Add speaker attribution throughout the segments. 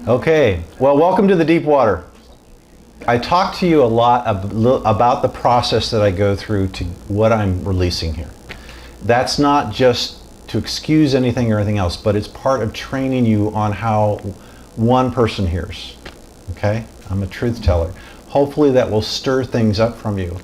Speaker 1: Okay, well, welcome to the deep water. I talk to you a lot about the process that I go through to what I'm releasing here. That's not just to excuse anything or anything else, but it's part of training you on how one person hears. Okay? I'm a truth teller. Hopefully that will stir things up from you.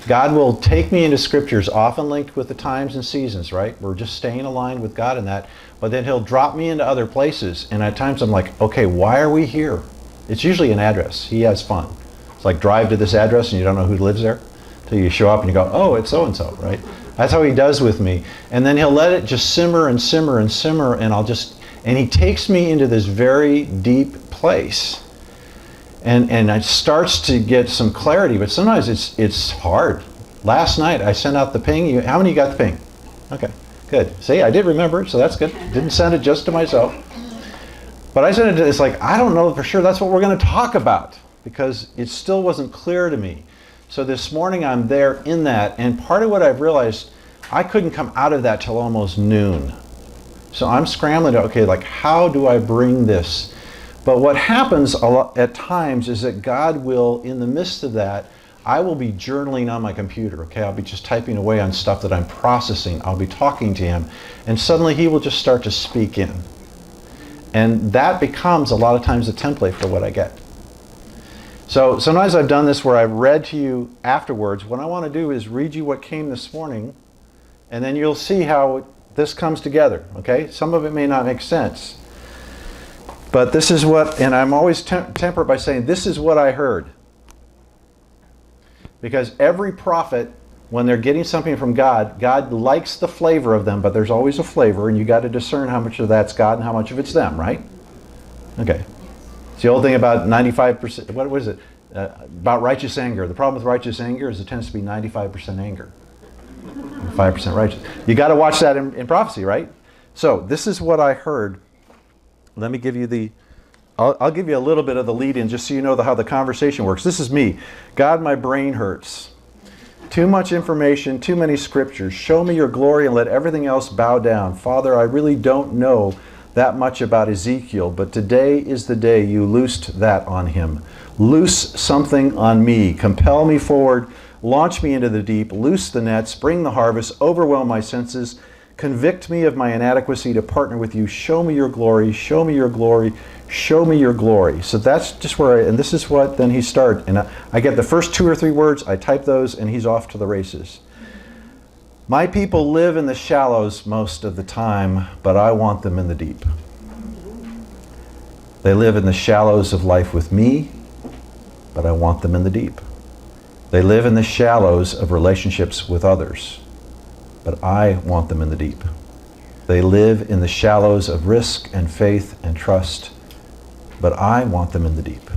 Speaker 1: God will take me into scriptures often linked with the times and seasons, right? We're just staying aligned with God in that. But then he'll drop me into other places. And at times I'm like, okay, why are we here? It's usually an address. He has fun. It's like drive to this address and you don't know who lives there. Until you show up and you go, oh, it's so-and-so, right? That's how he does with me. And then he'll let it just simmer and simmer and simmer, and and he takes me into this very deep place. And it starts to get some clarity, but sometimes it's hard. Last night I sent out the ping. How many of you got the ping? Okay, good. See, I did remember it, so that's good. Didn't send it just to myself. But I sent it to, it's like, I don't know for sure that's what we're going to talk about, because it still wasn't clear to me. So this morning I'm there in that, and part of what I've realized, I couldn't come out of that till almost noon. So I'm scrambling to, okay, like how do I bring this? But what happens a lot at times is that God will, in the midst of that, I will be journaling on my computer, okay? I'll be just typing away on stuff that I'm processing. I'll be talking to him, and suddenly he will just start to speak in. And that becomes a lot of times the template for what I get. So sometimes I've done this where I've read to you afterwards. What I want to do is read you what came this morning, and then you'll see how this comes together, okay? Some of it may not make sense. But this is what, and I'm always tempered by saying, this is what I heard. Because every prophet, when they're getting something from God, God likes the flavor of them, but there's always a flavor, and you got to discern how much of that's God and how much of it's them, right? Okay. It's the old thing about 95%, what was it? About righteous anger. The problem with righteous anger is it tends to be 95% anger. 5% righteous. You got to watch that in prophecy, right? So this is what I heard. Let me give you I'll give you a little bit of the lead in just so you know how the conversation works. This is me. God, my brain hurts. Too much information, too many scriptures. Show me your glory and let everything else bow down. Father, I really don't know that much about Ezekiel, but today is the day you loosed that on him. Loose something on me. Compel me forward. Launch me into the deep. Loose the nets. Bring the harvest. Overwhelm my senses. Convict me of my inadequacy to partner with you. Show me your glory. Show me your glory. Show me your glory. So that's just where and this is what then he started. And I get the first 2 or 3 words, I type those, and he's off to the races. My people live in the shallows most of the time, but I want them in the deep. They live in the shallows of life with me, but I want them in the deep. They live in the shallows of relationships with others, but I want them in the deep. They live in the shallows of risk and faith and trust, but I want them in the deep.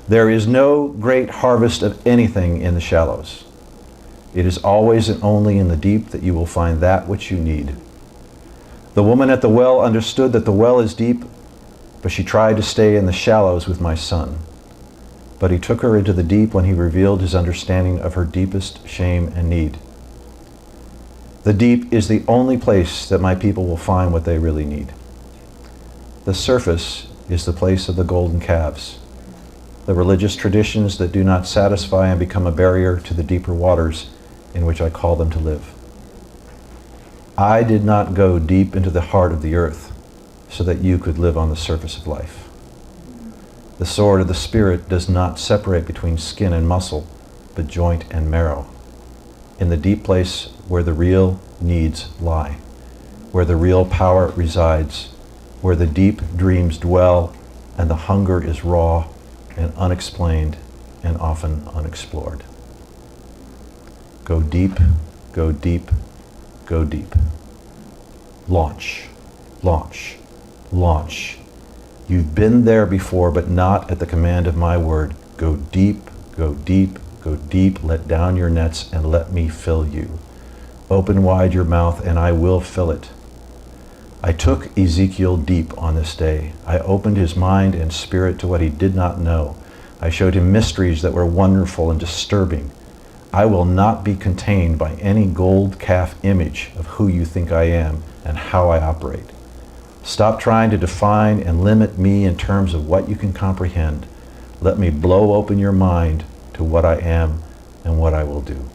Speaker 1: There is no great harvest of anything in the shallows. It is always and only in the deep that you will find that which you need. The woman at the well understood that the well is deep, but she tried to stay in the shallows with my son. But he took her into the deep when he revealed his understanding of her deepest shame and need. The deep is the only place that my people will find what they really need. The surface is the place of the golden calves, the religious traditions that do not satisfy and become a barrier to the deeper waters in which I call them to live. I did not go deep into the heart of the earth so that you could live on the surface of life. The sword of the Spirit does not separate between skin and muscle, but joint and marrow, in the deep place where the real needs lie, where the real power resides, where the deep dreams dwell and the hunger is raw and unexplained and often unexplored. Go deep, go deep, go deep. Launch, launch, launch. You've been there before, but not at the command of my word. Go deep, go deep, go deep. Let down your nets and let me fill you. Open wide your mouth and I will fill it. I took Ezekiel deep on this day. I opened his mind and spirit to what he did not know. I showed him mysteries that were wonderful and disturbing. I will not be contained by any gold calf image of who you think I am and how I operate. Stop trying to define and limit me in terms of what you can comprehend. Let me blow open your mind to what I am and what I will do.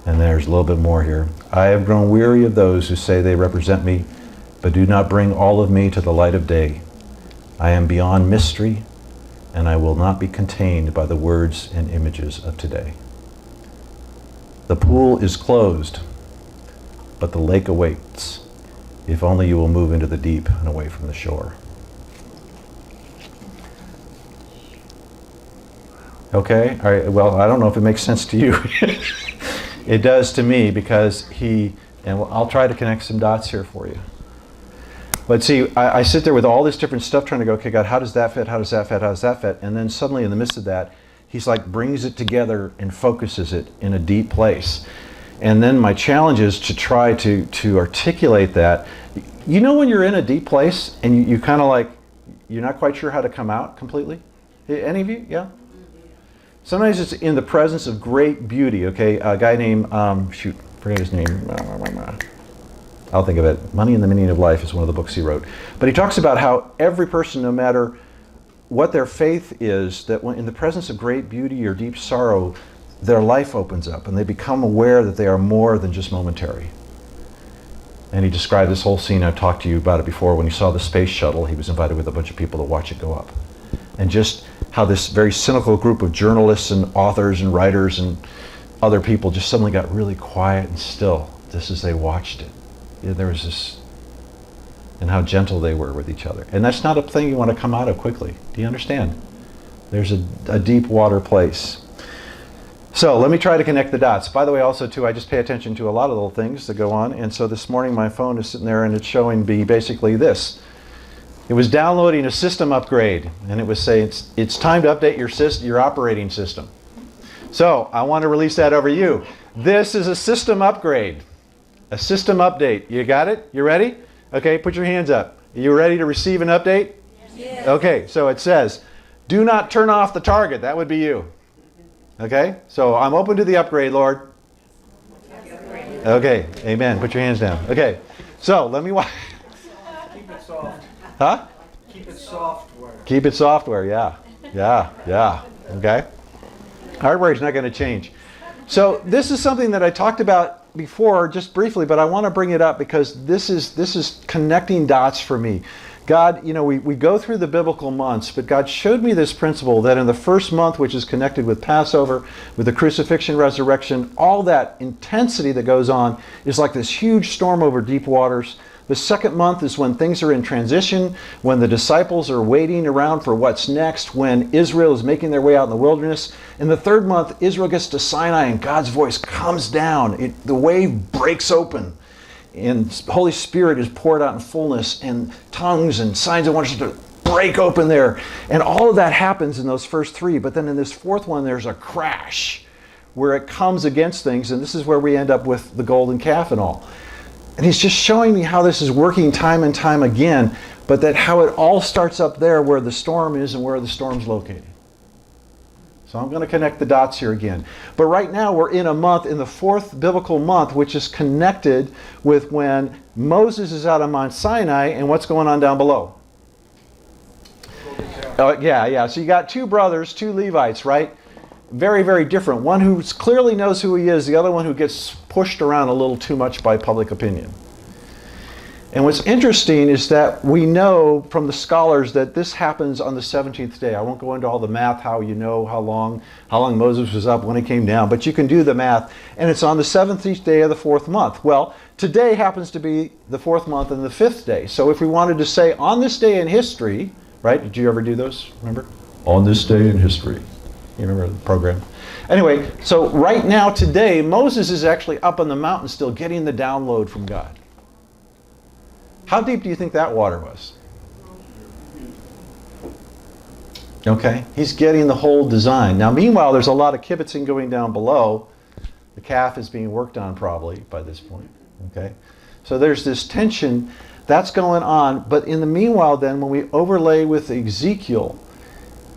Speaker 1: And there's a little bit more here. I have grown weary of those who say they represent me, but do not bring all of me to the light of day. I am beyond mystery, and I will not be contained by the words and images of today. The pool is closed, but the lake awaits, if only you will move into the deep and away from the shore. Okay, all right. Well, I don't know if it makes sense to you. It does to me, because I'll try to connect some dots here for you. But see, I sit there with all this different stuff trying to go, okay, God, how does that fit? How does that fit? How does that fit? And then suddenly in the midst of that, he's like brings it together and focuses it in a deep place. And then my challenge is to try to articulate that. You know when you're in a deep place and you kind of like, you're not quite sure how to come out completely? Any of you? Yeah? Sometimes it's in the presence of great beauty, okay? A guy named, forget his name. I'll think of it. Money and the Meaning of Life is one of the books he wrote. But he talks about how every person, no matter what their faith is, that when in the presence of great beauty or deep sorrow, their life opens up and they become aware that they are more than just momentary. And he described this whole scene. I've talked to you about it before. When he saw the space shuttle, he was invited with a bunch of people to watch it go up. And just how this very cynical group of journalists and authors and writers and other people just suddenly got really quiet and still just as they watched it. There was this, and how gentle they were with each other. And that's not a thing you want to come out of quickly. Do you understand? There's a deep water place. So let me try to connect the dots. By the way, also too, I just pay attention to a lot of little things that go on. And so this morning my phone is sitting there and it's showing me basically this. It was downloading a system upgrade, and it was saying it's time to update your operating system. So I want to release that over you. This is a system upgrade, a system update. You got it? You ready? Okay, put your hands up. Are you ready to receive an update? Yes. Okay, so it says, do not turn off the target. That would be you. Okay, so I'm open to the upgrade, Lord. Okay, amen. Put your hands down. Okay, so let me watch.
Speaker 2: Keep it soft.
Speaker 1: Huh?
Speaker 2: Keep it software.
Speaker 1: Keep it software, yeah. Yeah. Okay? Hardware is not going to change. So this is something that I talked about before, just briefly, but I want to bring it up because this is connecting dots for me. God, we go through the biblical months, but God showed me this principle that in the first month, which is connected with Passover, with the crucifixion, resurrection, all that intensity that goes on is like this huge storm over deep waters. The second month is when things are in transition, when the disciples are waiting around for what's next, when Israel is making their way out in the wilderness. In the third month, Israel gets to Sinai and God's voice comes down. The wave breaks open and the Holy Spirit is poured out in fullness, and tongues and signs and wonders to break open there. And all of that happens in those first three. But then in this fourth one, there's a crash where it comes against things. And this is where we end up with the golden calf and all. And he's just showing me how this is working time and time again, but that how it all starts up there where the storm is and where the storm's located. So I'm going to connect the dots here again. But right now we're in a month, in the fourth biblical month, which is connected with when Moses is out on Mount Sinai and what's going on down below. Yeah. So you got two brothers, two Levites, right? Very, very different. One who clearly knows who he is, the other one who gets pushed around a little too much by public opinion. And what's interesting is that we know from the scholars that this happens on the 17th day. I won't go into all the math, how you know how long Moses was up, when he came down, but you can do the math. And it's on the 17th day of the fourth month. Well, today happens to be the fourth month and the fifth day. So if we wanted to say on this day in history, right? Did you ever do those? Remember? On this day in history. You remember the program? Anyway, so right now today, Moses is actually up on the mountain still getting the download from God. How deep do you think that water was? Okay, he's getting the whole design. Now meanwhile, there's a lot of kibitzing going down below. The calf is being worked on probably by this point. Okay, so there's this tension that's going on. But in the meanwhile then, when we overlay with Ezekiel,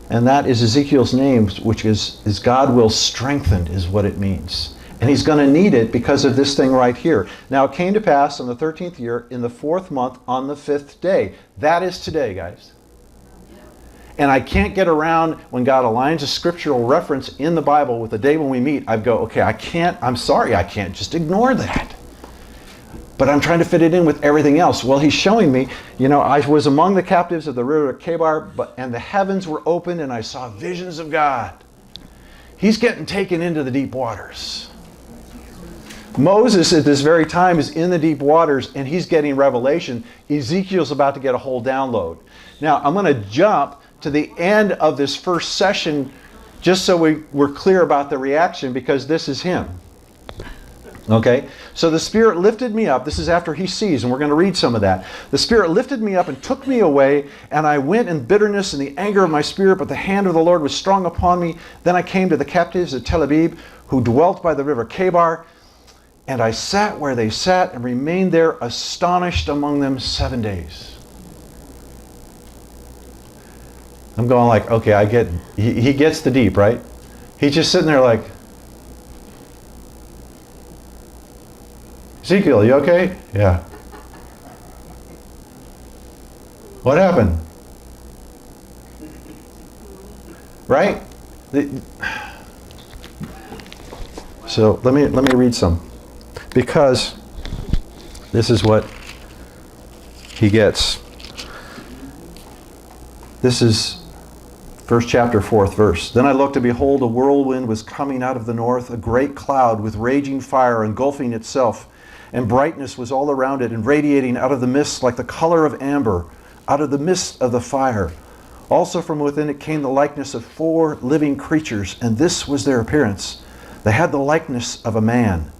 Speaker 1: and that is Ezekiel's name, which is God will strengthen, is what it means. And he's going to need it because of this thing right here. Now it came to pass on the 13th year, in the 4th month, on the 5th day. That is today, guys. And I can't get around when God aligns a scriptural reference in the Bible with the day when we meet. I go, okay, I'm sorry, I can't just ignore that. But I'm trying to fit it in with everything else. Well, he's showing me, I was among the captives of the river of Chebar, and the heavens were opened, and I saw visions of God. He's getting taken into the deep waters. Moses at this very time is in the deep waters, and he's getting revelation. Ezekiel's about to get a whole download. Now, I'm going to jump to the end of this first session just so we're clear about the reaction, because this is him. Okay? So the Spirit lifted me up. This is after he sees, and we're going to read some of that. The Spirit lifted me up and took me away, and I went in bitterness and the anger of my spirit, but the hand of the Lord was strong upon me. Then I came to the captives of Tel Aviv, who dwelt by the river Chebar, and I sat where they sat and remained there astonished among them 7 days. I'm going like, okay, I get, he gets the deep, right? He's just sitting there like, Ezekiel, you okay? Yeah. What happened? Right? So let me read some, because this is what he gets. This is first chapter, 4th verse. Then I looked, and behold, a whirlwind was coming out of the north, a great cloud with raging fire engulfing itself, and brightness was all around it, and radiating out of the mist like the color of amber, out of the midst of the fire. Also from within it came the likeness of 4 living creatures, and this was their appearance. They had the likeness of a man.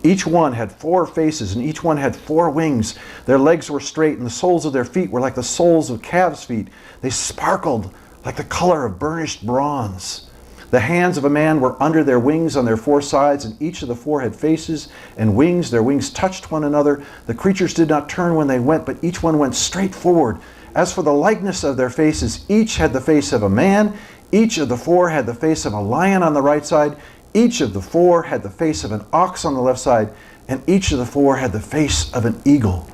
Speaker 1: Each one had 4 faces, and each one had 4 wings. Their legs were straight, and the soles of their feet were like the soles of calves' feet. They sparkled like the color of burnished bronze. The hands of a man were under their wings on their 4 sides, and each of the 4 had faces and wings. Their wings touched one another. The creatures did not turn when they went, but each one went straight forward. As for the likeness of their faces, each had the face of a man. Each of the 4 had the face of a lion on the right side. Each of the 4 had the face of an ox on the left side, and each of the 4 had the face of an eagle.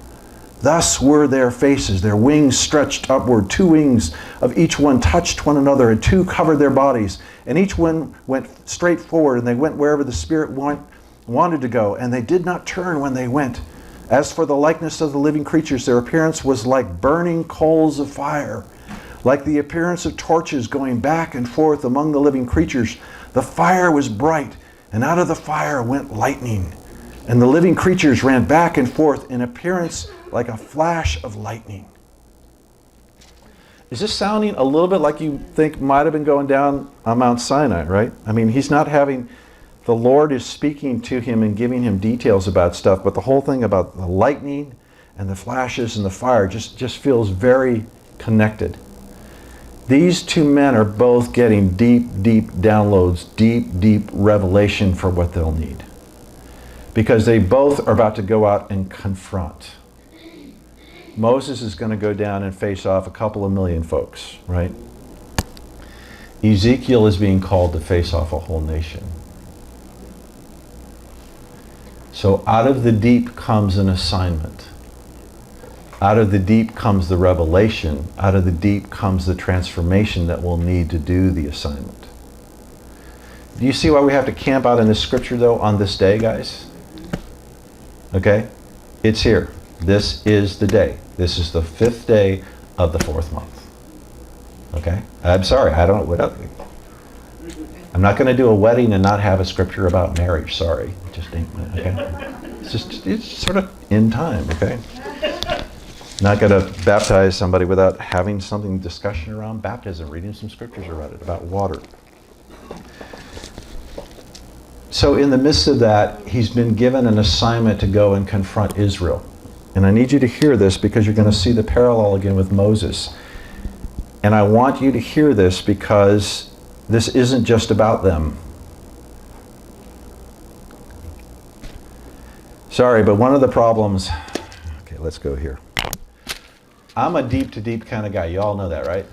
Speaker 1: Thus were their faces, their wings stretched upward. 2 wings of each one touched one another, and 2 covered their bodies. And each one went straight forward, and they went wherever the Spirit wanted to go, and they did not turn when they went. As for the likeness of the living creatures, their appearance was like burning coals of fire, like the appearance of torches going back and forth among the living creatures. The fire was bright, and out of the fire went lightning. And the living creatures ran back and forth in appearance like a flash of lightning. Is this sounding a little bit like you think might have been going down on Mount Sinai, right? I mean, he's not having, the Lord is speaking to him and giving him details about stuff, but the whole thing about the lightning and the flashes and the fire just feels very connected. These 2 men are both getting deep downloads, deep revelation for what they'll need. Because they both are about to go out and confront. Moses is going to go down and face off a couple of million folks, right? Ezekiel is being called to face off a whole nation. So out of the deep comes an assignment. Out of the deep comes the revelation. Out of the deep comes the transformation that we'll need to do the assignment. Do you see why we have to camp out in this scripture, though, on this day, guys? Okay? It's here. This is the day. This is the 5th day of the 4th month. Okay? I'm sorry, I don't know what else. I'm not going to do a wedding and not have a scripture about marriage. Sorry. It just ain't, okay? It's sort of in time, okay? Not going to baptize somebody without having something discussion around baptism, reading some scriptures around it, about water. So in the midst of that, he's been given an assignment to go and confront Israel. And I need you to hear this because you're going to see the parallel again with Moses. And I want you to hear this because this isn't just about them. Sorry, but one of the problems... Okay, let's go here. I'm a deep to deep kind of guy. You all know that, right?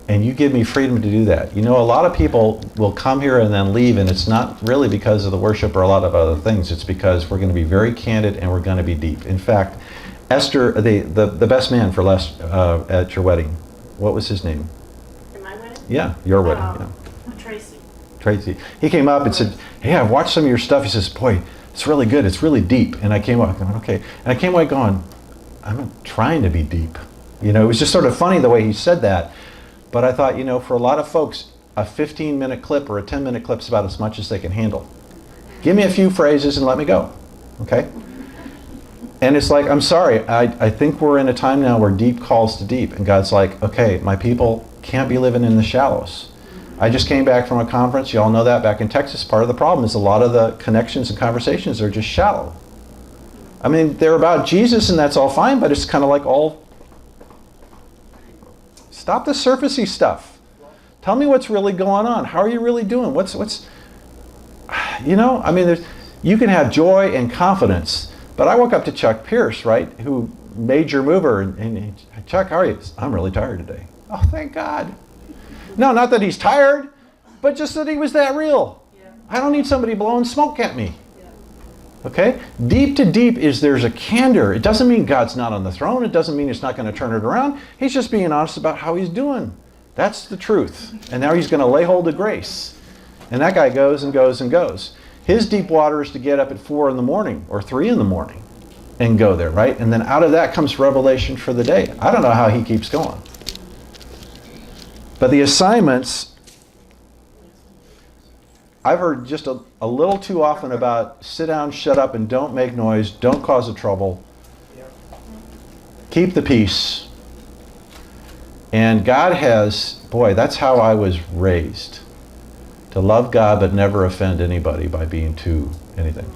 Speaker 1: And you give me freedom to do that. You know, a lot of people will come here and then leave, and it's not really because of the worship or a lot of other things. It's because we're going to be very candid and we're going to be deep. In fact, Esther, the best man for last at your wedding, what was his name?
Speaker 3: In my wedding?
Speaker 1: Yeah, your wedding. Yeah.
Speaker 3: Tracy.
Speaker 1: Tracy. He came up and said, "Hey, I've watched some of your stuff." He says, "Boy, it's really good. It's really deep." And I came up, going, "Okay." And I came away going, "I'm not trying to be deep." You know, it was just sort of funny the way he said that. But I thought, you know, for a lot of folks, a 15-minute clip or a 10-minute clip is about as much as they can handle. Give me a few phrases and let me go. Okay? And it's like, I'm sorry, I think we're in a time now where deep calls to deep. And God's like, okay, my people can't be living in the shallows. I just came back from a conference, you all know that, back in Texas. Part of the problem is a lot of the connections and conversations are just shallow. I mean, they're about Jesus and that's all fine, but it's kind of like all... Stop the surfacey stuff. Tell me what's really going on. How are you really doing? What's you know, I mean, you can have joy and confidence. But I woke up to Chuck Pierce, right, who major mover, and Chuck, how are you? I'm really tired today. Oh, thank God. No, not that he's tired, but just that he was that real. Yeah. I don't need somebody blowing smoke at me. Yeah. Okay? Deep to deep is there's a candor. It doesn't mean God's not on the throne. It doesn't mean it's not going to turn it around. He's just being honest about how he's doing. That's the truth. And now he's going to lay hold of grace. And that guy goes and goes and goes. His deep water is to get up at 4 in the morning or 3 in the morning and go there, right? And then out of that comes revelation for the day. I don't know how he keeps going. But the assignments, I've heard just a little too often about sit down, shut up, and don't make noise, don't cause a trouble, keep the peace. And God has, boy, that's how I was raised. To love God but never offend anybody by being too anything.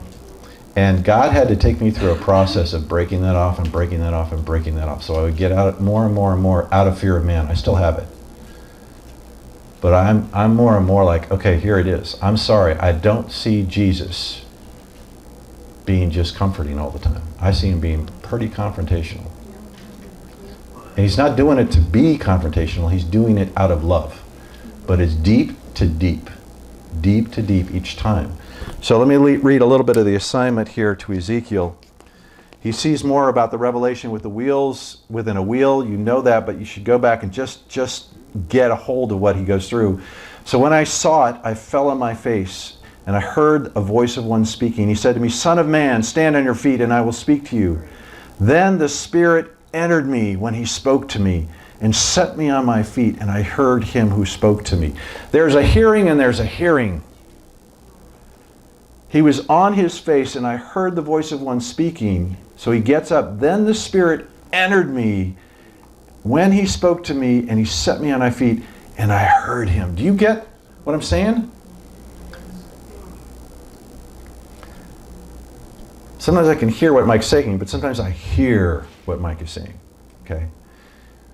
Speaker 1: And God had to take me through a process of breaking that off and breaking that off and breaking that off. So I would get out more and more and more out of fear of man. I still have it. But I'm more and more like, okay, here it is. I'm sorry, I don't see Jesus being just comforting all the time. I see him being pretty confrontational. And he's not doing it to be confrontational, he's doing it out of love. But it's deep to deep. Deep to deep each time. So let me read a little bit of the assignment here to Ezekiel. He sees more about the revelation with the wheels within a wheel. You know that, but you should go back and just get a hold of what he goes through. So when I saw it, I fell on my face, and I heard a voice of one speaking. He said to me, "Son of man, stand on your feet, and I will speak to you." Then the Spirit entered me when he spoke to me, and set me on my feet, and I heard him who spoke to me. There's a hearing and there's a hearing. He was on his face, and I heard the voice of one speaking. So he gets up. Then the Spirit entered me when he spoke to me, and he set me on my feet, and I heard him. Do you get what I'm saying? Sometimes I can hear what Mike's saying, but sometimes I hear what Mike is saying. Okay?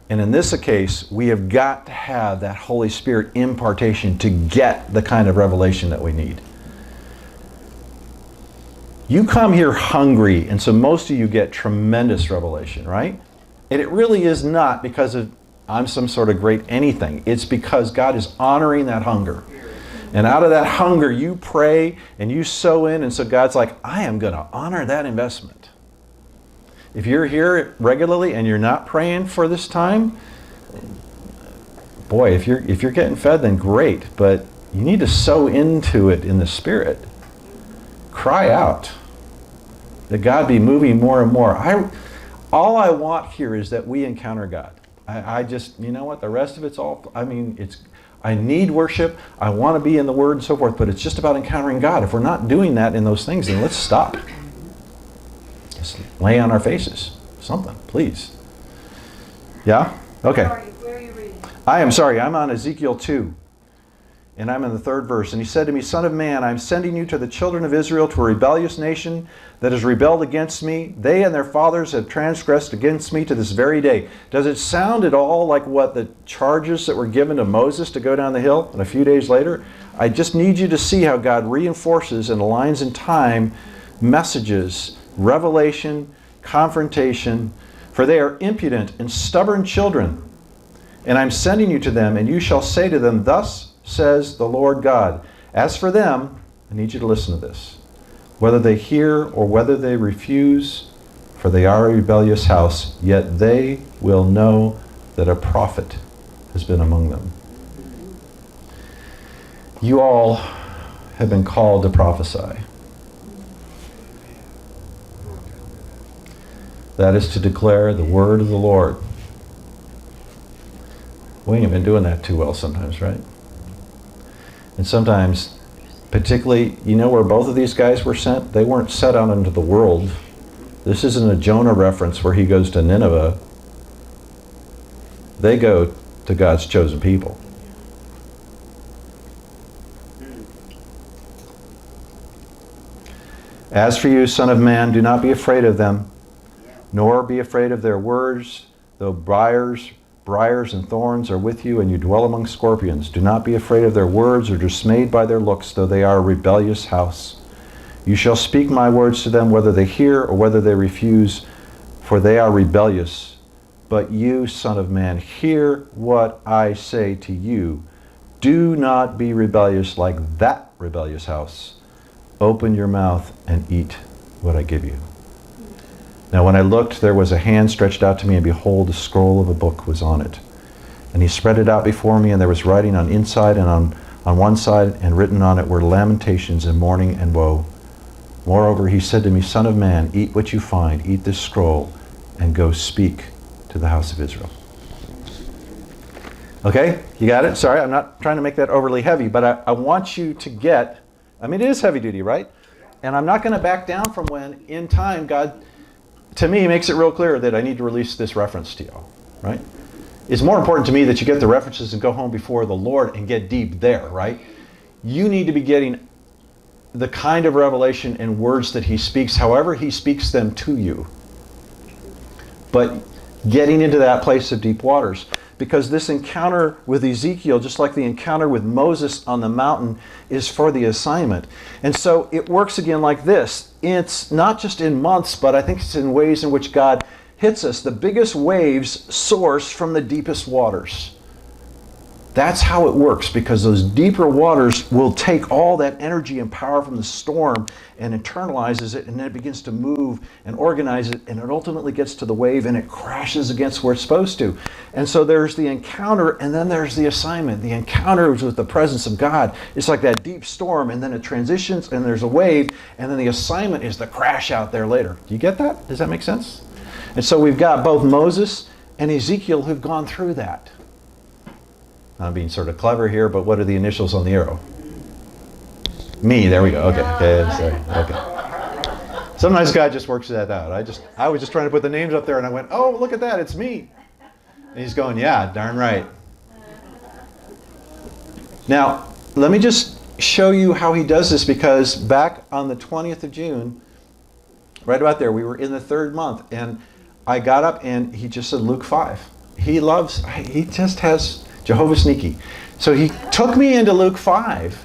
Speaker 1: And in this case, we have got to have that Holy Spirit impartation to get the kind of revelation that we need. You come here hungry, and so most of you get tremendous revelation, right? And it really is not because I'm some sort of great anything. It's because God is honoring that hunger. And out of that hunger, you pray and you sow in, and so God's like, I am going to honor that investment. If you're here regularly and you're not praying for this time, boy, if you're getting fed, then great. But you need to sow into it in the Spirit. Cry out that God be moving more and more. All I want here is that we encounter God. I just, you know what, the rest of it's all, I mean, I need worship, I want to be in the Word and so forth, but it's just about encountering God. If we're not doing that in those things, then let's stop. Just lay on our faces. Something, please. Yeah? Okay.
Speaker 3: Where are you reading?
Speaker 1: I'm on Ezekiel 2. And I'm in the 3rd verse. And he said to me, "Son of man, I'm sending you to the children of Israel, to a rebellious nation that has rebelled against me. They and their fathers have transgressed against me to this very day." Does it sound at all like what the charges that were given to Moses to go down the hill and a few days later? I just need you to see how God reinforces and aligns in time messages, revelation, confrontation. "For they are impudent and stubborn children, And I'm sending you to them, and you shall say to them, thus says the Lord God. As for them, I need you to listen to this. Whether they hear or whether they refuse, for they are a rebellious house, yet they will know that a prophet has been among them. You all have been called to prophesy. That is to declare the word of the Lord. We ain't been doing that too well sometimes, right? And sometimes, particularly, you know where both of these guys were sent? They weren't sent out into the world. This isn't a Jonah reference where he goes to Nineveh. They go to God's chosen people. As for you, Son of Man, do not be afraid of them, nor be afraid of their words, though briars and thorns are with you, and you dwell among scorpions. Do not be afraid of their words, or dismayed by their looks, though they are a rebellious house. You shall speak my words to them, whether they hear or whether they refuse, for they are rebellious. But you, Son of Man, hear what I say to you. Do not be rebellious like that rebellious house. Open your mouth and eat what I give you. Now when I looked, there was a hand stretched out to me, and behold, a scroll of a book was on it. And he spread it out before me, and there was writing on inside and on one side, and written on it were lamentations and mourning and woe. Moreover, he said to me, Son of man, eat what you find, eat this scroll, and go speak to the house of Israel. Okay, you got it? Sorry, I'm not trying to make that overly heavy, but I want you to get, I mean, it is heavy duty, right? And I'm not going to back down from when, in time, God, to me, makes it real clear that I need to release this reference to you, right? It's more important to me that you get the references and go home before the Lord and get deep there, right? You need to be getting the kind of revelation and words that he speaks, however he speaks them to you. But getting into that place of deep waters. Because this encounter with Ezekiel, just like the encounter with Moses on the mountain, is for the assignment. And so it works again like this. It's not just in months, but I think it's in ways in which God hits us. The biggest waves source from the deepest waters. That's how it works, because those deeper waters will take all that energy and power from the storm and internalizes it, and then it begins to move and organize it, and it ultimately gets to the wave and it crashes against where it's supposed to. And so there's the encounter, and then there's the assignment. The encounter is with the presence of God. It's like that deep storm, and then it transitions, and there's a wave, and then the assignment is the crash out there later. Do you get that? Does that make sense? And so we've got both Moses and Ezekiel who've gone through that. I'm being sort of clever here, but what are the initials on the arrow? Me, there we go. Okay, sorry. Okay. Sometimes God just works that out. I was just trying to put the names up there, and I went, oh, look at that, it's me. And he's going, yeah, darn right. Now, let me just show you how he does this, because back on the 20th of June, right about there, we were in the third month, and I got up and he just said Luke 5. He just has Jehovah Sneaky. So he took me into Luke 5.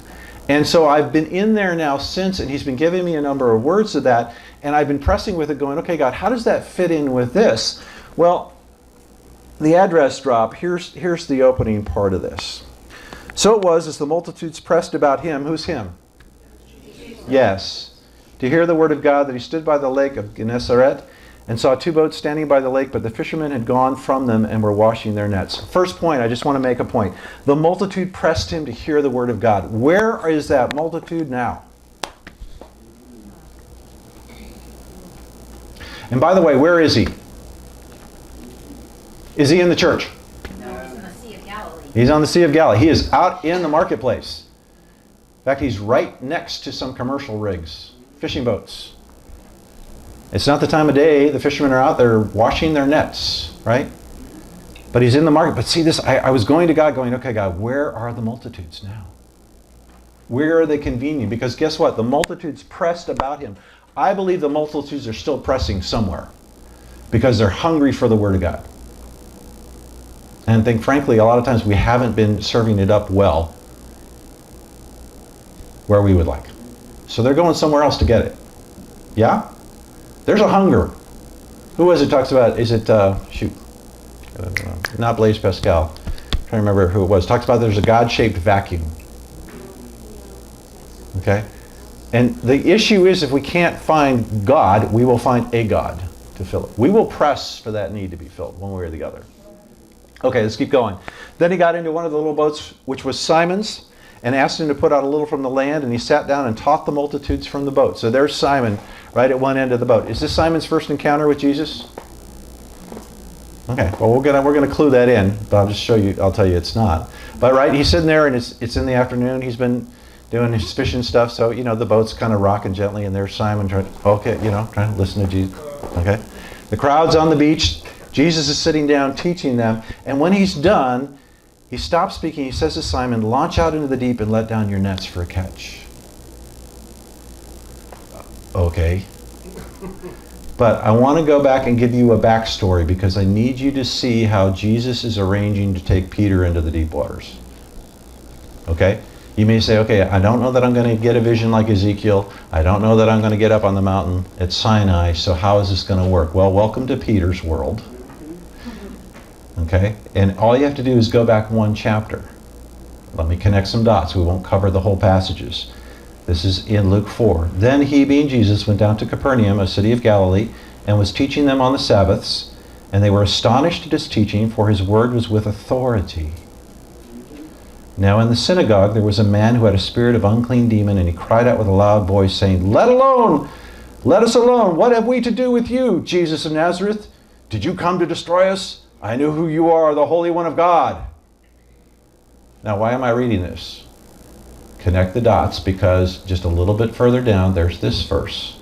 Speaker 1: And so I've been in there now since, and he's been giving me a number of words of that, and I've been pressing with it going, okay, God, how does that fit in with this? Well, the address drop, here's the opening part of this. So it was, as the multitudes pressed about him, who's him? Jesus. Yes. To hear the word of God, that he stood by the lake of Gennesaret, and saw two boats standing by the lake, but the fishermen had gone from them and were washing their nets. First point, I just want to make a point. The multitude pressed him to hear the word of God. Where is that multitude now? And by the way, where is he? Is he in the church?
Speaker 4: No, he's in the Sea of Galilee.
Speaker 1: He's on the Sea of Galilee. He is out in the marketplace. In fact, he's right next to some commercial rigs, fishing boats. It's not the time of day. The fishermen are out there washing their nets, right? But he's in the market. But see this, I was going to God going, okay, God, where are the multitudes now? Where are they convening? Because guess what? The multitudes pressed about him. I believe the multitudes are still pressing somewhere because they're hungry for the word of God. And I think, frankly, a lot of times we haven't been serving it up well where we would like. So they're going somewhere else to get it. Yeah? There's a hunger. Who was it talks about? Is it, not Blaise Pascal. can't remember who it was, talks about there's a God-shaped vacuum. Okay? And the issue is if we can't find God, we will find a God to fill it. We will press for that need to be filled one way or the other. Okay, let's keep going. Then he got into one of the little boats, which was Simon's, and asked him to put out a little from the land, and he sat down and taught the multitudes from the boat. So there's Simon right at one end of the boat. Is this Simon's first encounter with Jesus? Okay, well we're gonna clue that in, but I'll just show you, I'll tell you it's not. But right, he's sitting there and it's in the afternoon, he's been doing his fishing stuff, so the boat's kind of rocking gently, and there's Simon trying to listen to Jesus. Okay? The crowd's on the beach, Jesus is sitting down teaching them, and when he's done, he stops speaking, he says to Simon, launch out into the deep and let down your nets for a catch. Okay. But I want to go back and give you a backstory because I need you to see how Jesus is arranging to take Peter into the deep waters. Okay? You may say, okay, I don't know that I'm going to get a vision like Ezekiel. I don't know that I'm going to get up on the mountain at Sinai, so how is this going to work? Well, welcome to Peter's world. Okay? And all you have to do is go back one chapter. Let me connect some dots. We won't cover the whole passages. This is in Luke 4. Then he, being Jesus, went down to Capernaum, a city of Galilee, and was teaching them on the Sabbaths. And they were astonished at his teaching, for his word was with authority. Now in the synagogue there was a man who had a spirit of unclean demon, and he cried out with a loud voice, saying, Let alone! Let us alone! What have we to do with you, Jesus of Nazareth? Did you come to destroy us? I know who you are, the Holy One of God. Now why am I reading this? Connect the dots, because just a little bit further down there's this verse.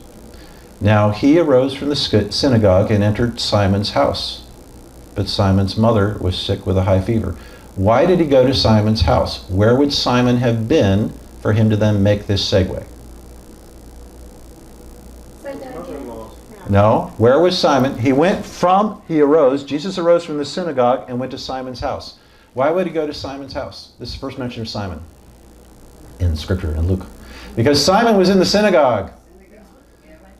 Speaker 1: Now he arose from the synagogue and entered Simon's house. But Simon's mother was sick with a high fever. Why did he go to Simon's house? Where would Simon have been for him to then make this segue? No. Where was Simon? He arose, Jesus arose from the synagogue and went to Simon's house. Why would he go to Simon's house? This is the first mention of Simon in Scripture, in Luke. Because Simon was in the synagogue.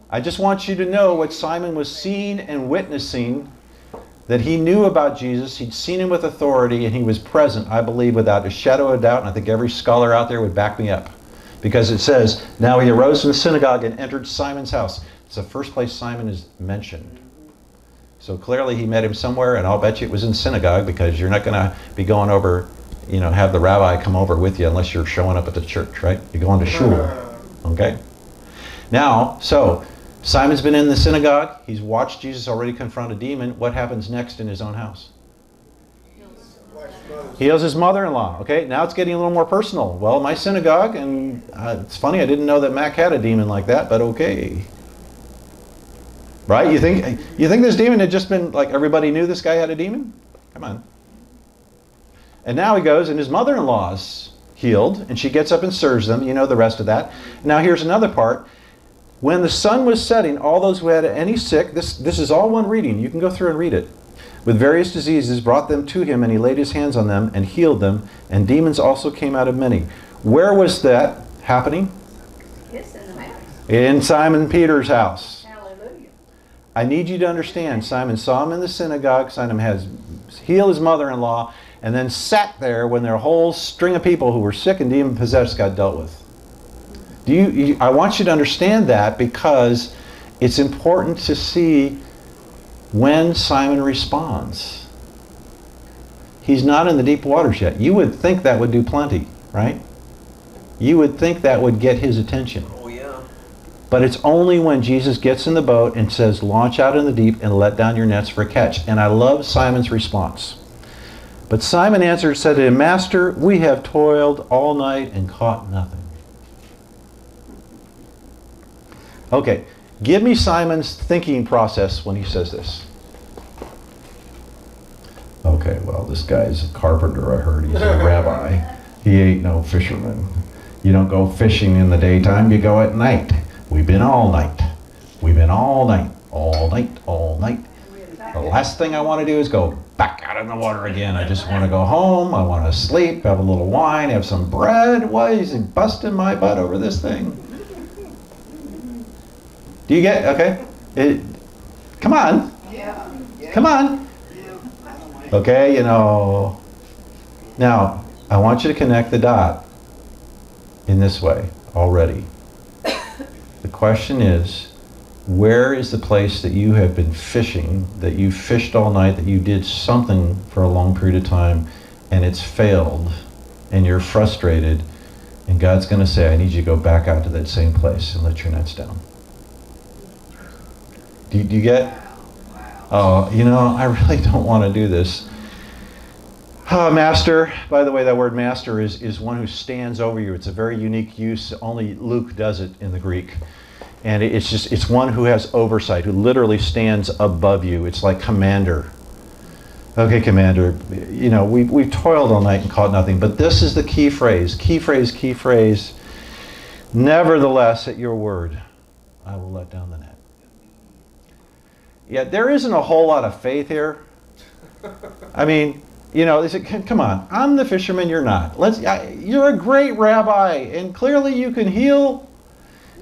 Speaker 1: I just want you to know what Simon was seeing and witnessing, that he knew about Jesus, he'd seen him with authority, and he was present, I believe, without a shadow of doubt, and I think every scholar out there would back me up. Because it says, now he arose from the synagogue and entered Simon's house. It's the first place Simon is mentioned. So clearly he met him somewhere, and I'll bet you it was in synagogue, because you're not going to be going over, have the rabbi come over with you unless you're showing up at the church, right? You're going to shul, okay? Now, so Simon's been in the synagogue. He's watched Jesus already confront a demon. What happens next in his own house? Heals his mother-in-law. Okay, now it's getting a little more personal. Well, my synagogue, and it's funny, I didn't know that Mac had a demon like that, but okay. Right? You think this demon had just been, like, everybody knew this guy had a demon? Come on. And now he goes, and his mother-in-law's healed, and she gets up and serves them. You know the rest of that. Now here's another part. When the sun was setting, all those who had any sick, this is all one reading. You can go through and read it. With various diseases brought them to him, and he laid his hands on them and healed them, and demons also came out of many. Where was that happening?
Speaker 3: Yes, in the house.
Speaker 1: In Simon Peter's house.
Speaker 3: Hallelujah.
Speaker 1: I need you to understand, Simon saw him in the synagogue. Simon has healed his mother-in-law, and then sat there when their whole string of people who were sick and demon-possessed got dealt with. I want you to understand that, because it's important to see when Simon responds. He's not in the deep waters yet. You would think that would do plenty, right? You would think that would get his attention.
Speaker 2: Oh, yeah.
Speaker 1: But it's only when Jesus gets in the boat and says, launch out in the deep and let down your nets for a catch. And I love Simon's response. But Simon answered and said to him, Master, we have toiled all night and caught nothing. Okay, give me Simon's thinking process when he says this. Okay, well, this guy's a carpenter, I heard. He's a rabbi. He ain't no fisherman. You don't go fishing in the daytime, you go at night. We've been all night. We've been all night, all night, all night. The last thing I want to do is go back out in the water again. I just want to go home. I want to sleep, have a little wine, have some bread. Why is he busting my butt over this thing? Do you get, okay? Come on. Come on. Okay, Now, I want you to connect the dot in this way already. The question is, where is the place that you have been fishing, that you fished all night, that you did something for a long period of time, and it's failed, and you're frustrated, and God's going to say, I need you to go back out to that same place and let your nets down. Do you get? Oh, you know, I really don't want to do this. Master, by the way, that word master is one who stands over you. It's a very unique use. Only Luke does it in the Greek. And it's one who has oversight, who literally stands above you. It's like commander. Okay, commander, you know, we've toiled all night and caught nothing, but this is the key phrase. Key phrase. Nevertheless, at your word, I will let down the net. Yeah, there isn't a whole lot of faith here. I mean, you know, they said, come on, I'm the fisherman, you're not. You're a great rabbi, and clearly you can heal.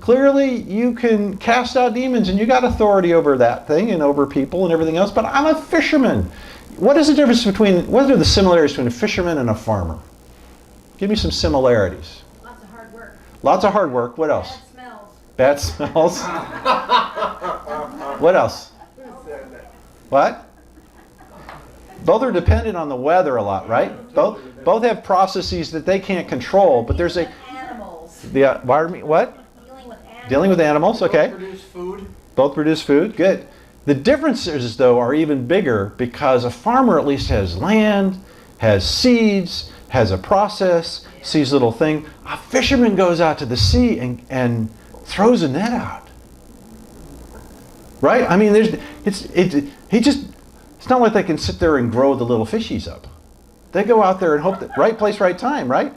Speaker 1: Clearly you can cast out demons, and you got authority over that thing and over people and everything else, but I'm a fisherman. What is the difference what are the similarities between a fisherman and a farmer? Give me some similarities.
Speaker 4: Lots of hard work.
Speaker 1: Lots of hard work. What else?
Speaker 4: Bad smells.
Speaker 1: Bad smells. What else? What? Both are dependent on the weather a lot, right? Both have processes that they can't control, but there's a...
Speaker 4: Animals.
Speaker 1: What?
Speaker 4: Dealing with animals.
Speaker 1: Dealing with animals, okay.
Speaker 2: Both produce food.
Speaker 1: Both produce food, good. The differences, though, are even bigger because a farmer at least has land, has seeds, has a process, sees little thing. A fisherman goes out to the sea and throws a net out. Right? I mean, it's not like they can sit there and grow the little fishies up. They go out there and hope that right place, right time, right?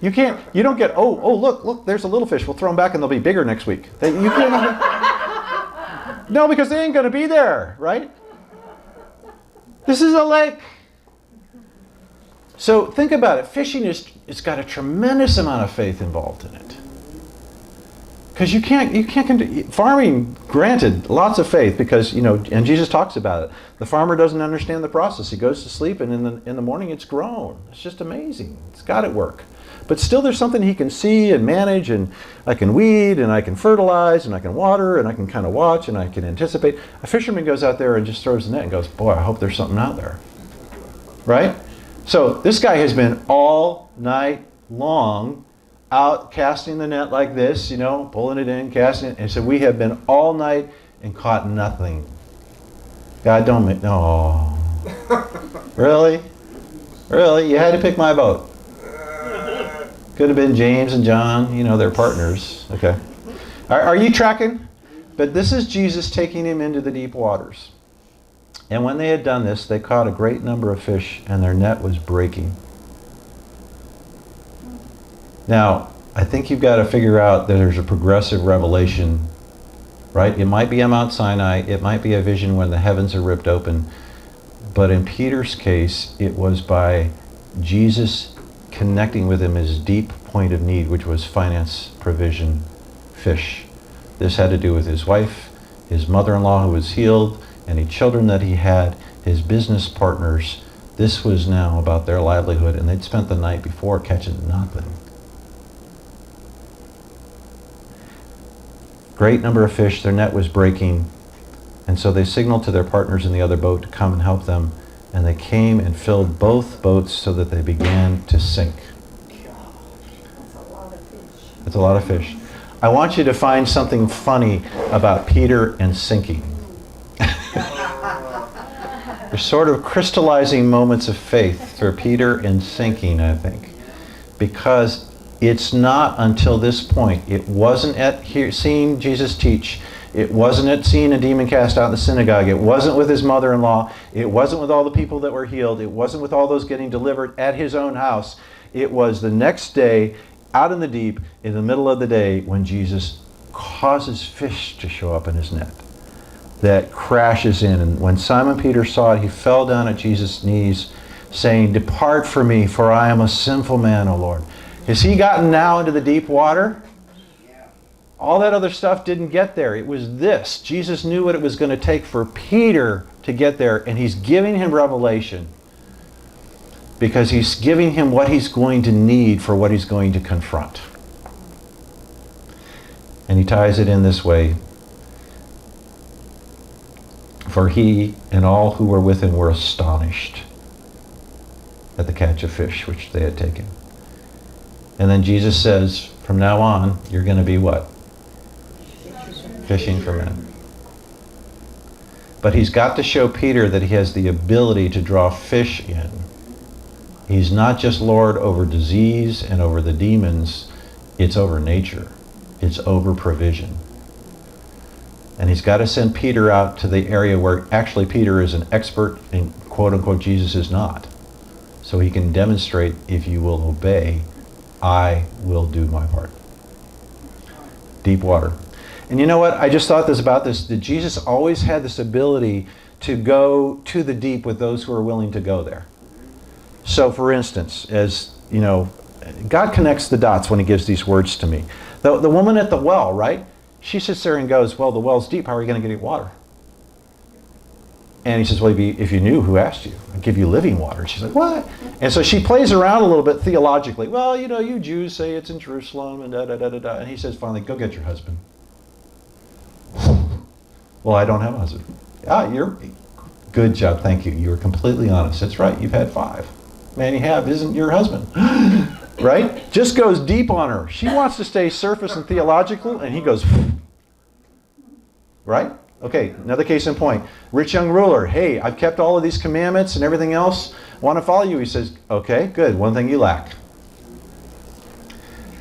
Speaker 1: You don't get, oh, look, there's a little fish. We'll throw them back and they'll be bigger next week. You can't. No, because they ain't going to be there, right? This is a lake. So think about it. Fishing it's got a tremendous amount of faith involved in it. Because you can't, farming, granted, lots of faith because, you know, and Jesus talks about it. The farmer doesn't understand the process. He goes to sleep and in the morning it's grown. It's just amazing. It's got it work. But still there's something he can see and manage, and I can weed and I can fertilize and I can water and I can kind of watch and I can anticipate. A fisherman goes out there and just throws the net and goes, boy, I hope there's something out there. Right? So this guy has been all night long out casting the net like this, you know, pulling it in, casting it. And so we have been all night and caught nothing. God, don't make, no. Really? Really? You had to pick my boat. Could have been James and John, you know, they're partners. Okay. Are you tracking? But this is Jesus taking him into the deep waters. And when they had done this, they caught a great number of fish, and their net was breaking. Now, I think you've got to figure out that there's a progressive revelation, right? It might be a Mount Sinai. It might be a vision when the heavens are ripped open. But in Peter's case, it was by Jesus connecting with him his deep point of need, which was finance, provision, fish. This had to do with his wife, his mother-in-law who was healed, any children that he had, his business partners. This was now about their livelihood, and they'd spent the night before catching nothing. Great number of fish, their net was breaking, and so they signaled to their partners in the other boat to come and help them, and they came and filled both boats so that they began to sink.
Speaker 3: That's a lot of fish.
Speaker 1: That's a lot of fish. I want you to find something funny about Peter and sinking. There's sort of crystallizing moments of faith for Peter and sinking, I think. Because it's not until this point. It wasn't at seeing Jesus teach. It wasn't at seeing a demon cast out in the synagogue. It wasn't with his mother-in-law. It wasn't with all the people that were healed. It wasn't with all those getting delivered at his own house. It was the next day, out in the deep, in the middle of the day, when Jesus causes fish to show up in his net. That crashes in. And when Simon Peter saw it, he fell down at Jesus' knees, saying, "Depart from me, for I am a sinful man, O Lord." Has he gotten now into the deep water? All that other stuff didn't get there. It was this. Jesus knew what it was going to take for Peter to get there, and he's giving him revelation. because he's giving him what he's going to need for what he's going to confront. And he ties it in this way. For he and all who were with him were astonished at the catch of fish which they had taken. And then Jesus says, from now on, you're going to be what? Fishing for men. But he's got to show Peter that he has the ability to draw fish in. He's not just Lord over disease and over the demons. It's over nature. It's over provision. And he's got to send Peter out to the area where actually Peter is an expert and quote unquote Jesus is not. So he can demonstrate, if you will obey, I will do my part. Deep water. And you know what? I just thought this about this, that Jesus always had this ability to go to the deep with those who are willing to go there. So for instance, as you know, God connects the dots when he gives these words to me. The woman at the well, right? She sits there and goes, well, the well's deep. How are you going to get water? And he says, well, if you knew who asked you, I'd give you living water. She's like, what? And so she plays around a little bit theologically. Well, you know, you Jews say it's in Jerusalem and da-da-da-da-da. And he says, finally, go get your husband. Well, I don't have a husband. Ah, you're good job. Thank you. You were completely honest. That's right. You've had 5. Man you have isn't your husband. Right? Just goes deep on her. She wants to stay surface and theological, and he goes, right? Okay, another case in point. Rich young ruler. Hey, I've kept all of these commandments and everything else. I want to follow you. He says, okay, good. One thing you lack.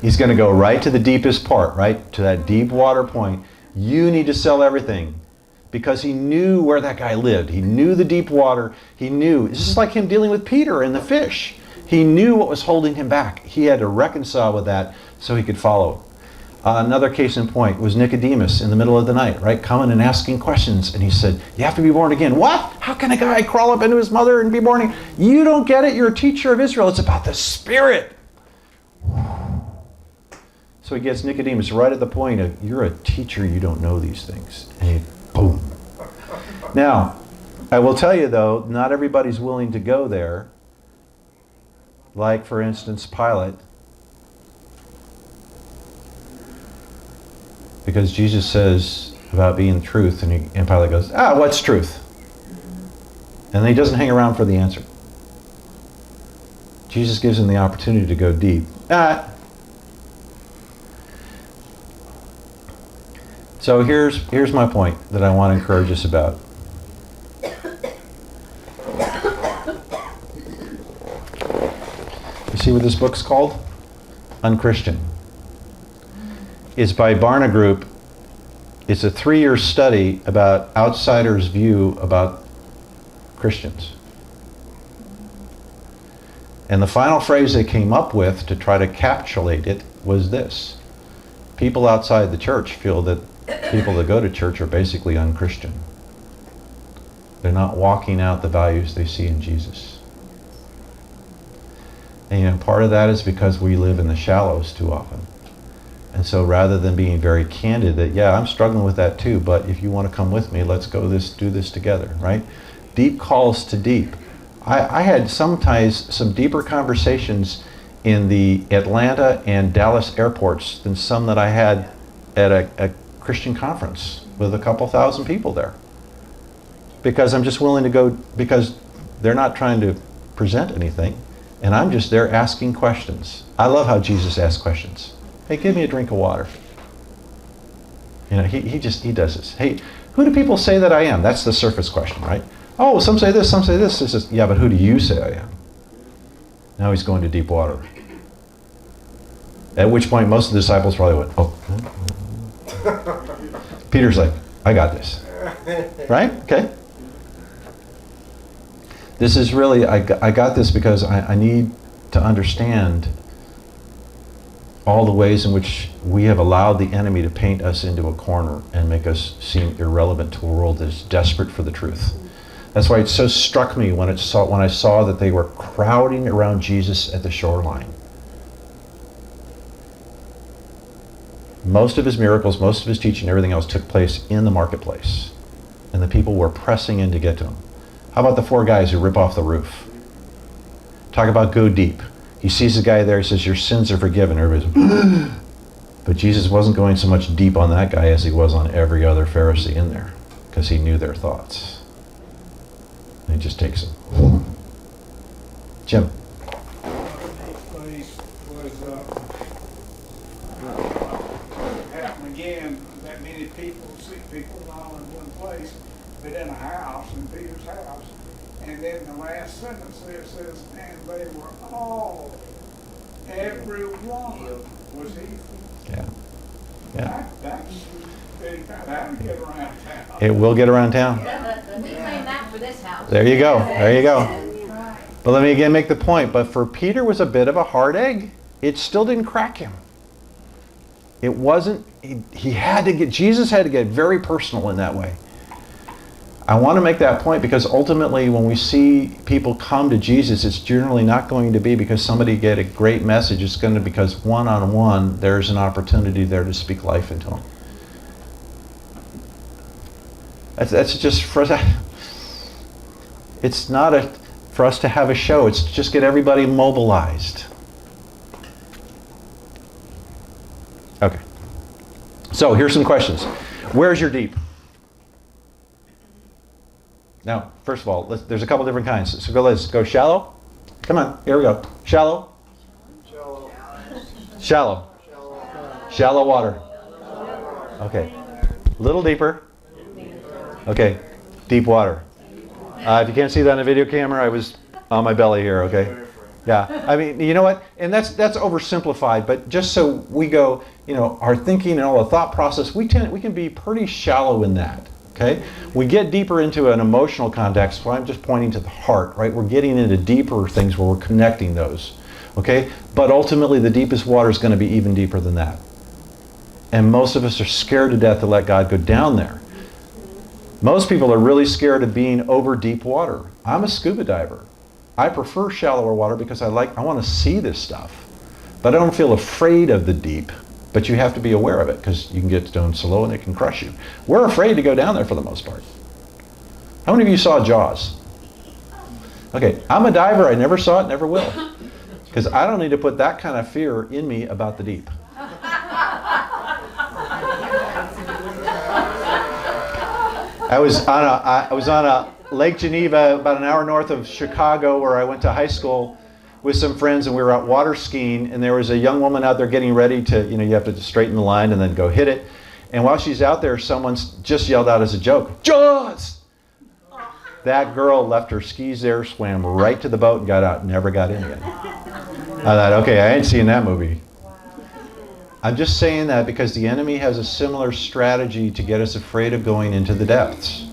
Speaker 1: He's going to go right to the deepest part, right? To that deep water point. You need to sell everything. Because he knew where that guy lived. He knew the deep water. He knew. It's just like him dealing with Peter and the fish. He knew what was holding him back. He had to reconcile with that so he could follow. Another case in point was Nicodemus in the middle of the night, right? Coming and asking questions. And he said, you have to be born again. What? How can a guy crawl up into his mother and be born again? You don't get it. You're a teacher of Israel. It's about the Spirit. So he gets Nicodemus right at the point of, you're a teacher. You don't know these things. And he, boom. Now, I will tell you though, not everybody's willing to go there. Like, for instance, Pilate. Because Jesus says about being truth, and Pilate goes, what's truth? And he doesn't hang around for the answer. Jesus gives him the opportunity to go deep. So here's my point that I want to encourage us about. You see what this book's called? Unchristian. It's by Barna Group. It's a 3-year study about outsiders' view about Christians. And the final phrase they came up with to try to encapsulate it was this. People outside the church feel that people that go to church are basically unchristian. They're not walking out the values they see in Jesus. And part of that is because we live in the shallows too often. And so rather than being very candid that, yeah, I'm struggling with that too, but if you want to come with me, let's do this together, right? Deep calls to deep. I had sometimes some deeper conversations in the Atlanta and Dallas airports than some that I had at a Christian conference with a couple thousand people there. Because I'm just willing to go, because they're not trying to present anything. And I'm just there asking questions. I love how Jesus asks questions. Hey, give me a drink of water. You know, he does this. Hey, who do people say that I am? That's the surface question, right? Oh, some say this, some say this. This is, yeah, but who do you say I am? Now he's going to deep water. At which point most of the disciples probably went, oh. Peter's like, I got this. Right? Okay. This is really, I got this because I need to understand all the ways in which we have allowed the enemy to paint us into a corner and make us seem irrelevant to a world that is desperate for the truth. That's why it so struck me when I saw that they were crowding around Jesus at the shoreline. Most of his miracles, most of his teaching, everything else took place in the marketplace. And the people were pressing in to get to him. How about the 4 guys who rip off the roof? Talk about go deep. He sees the guy there, he says, your sins are forgiven. Everybody's, but Jesus wasn't going so much deep on that guy as he was on every other Pharisee in there, because he knew their thoughts. And he just takes them. Jim.
Speaker 5: Place was happened again, that many people, sick people, not only in one place, but in a house, in Peter's house. And then the last sentence there says, and they were all, every one was healed.
Speaker 1: Yeah. Yeah.
Speaker 5: That'll get around town.
Speaker 1: It will get around town.
Speaker 4: We claim that for this house.
Speaker 1: There you go. There you go. But let me again make the point. But for Peter was a bit of a hard egg. It still didn't crack him. It wasn't, he had to get, Jesus had to get very personal in that way. I want to make that point because ultimately when we see people come to Jesus, it's generally not going to be because somebody get a great message. It's going to be because one-on-one, there's an opportunity there to speak life into them. That's just for us. It's not for us to have a show. It's just get everybody mobilized. Okay. So here's some questions. Where's your deep? Now, first of all, there's a couple different kinds. So let's go shallow. Come on, here we go. Shallow.
Speaker 2: Shallow.
Speaker 1: Shallow. Shallow water. Okay. A little deeper. Okay. Deep water. If you can't see that on the video camera, I was on my belly here, okay? Yeah. I mean, you know what? And that's oversimplified, but just so we go, you know, our thinking and all the thought process, we can be pretty shallow in that. Okay? We get deeper into an emotional context, so I'm just pointing to the heart, right? We're getting into deeper things where we're connecting those. Okay? But ultimately the deepest water is going to be even deeper than that. And most of us are scared to death to let God go down there. Most people are really scared of being over deep water. I'm a scuba diver. I prefer shallower water because I want to see this stuff. But I don't feel afraid of the deep. But you have to be aware of it because you can get down slow and it can crush you. We're afraid to go down there for the most part. How many of you saw Jaws? Okay, I'm a diver. I never saw it, never will. Because I don't need to put that kind of fear in me about the deep. I was on a Lake Geneva about an hour north of Chicago where I went to high school with some friends, and we were out water skiing, and there was a young woman out there getting ready to, you know, you have to straighten the line and then go hit it. And while she's out there, someone's just yelled out as a joke, "Jaws!" That girl left her skis there, swam right to the boat and got out, never got in again. I thought, okay, I ain't seen that movie. I'm just saying that because the enemy has a similar strategy to get us afraid of going into the depths.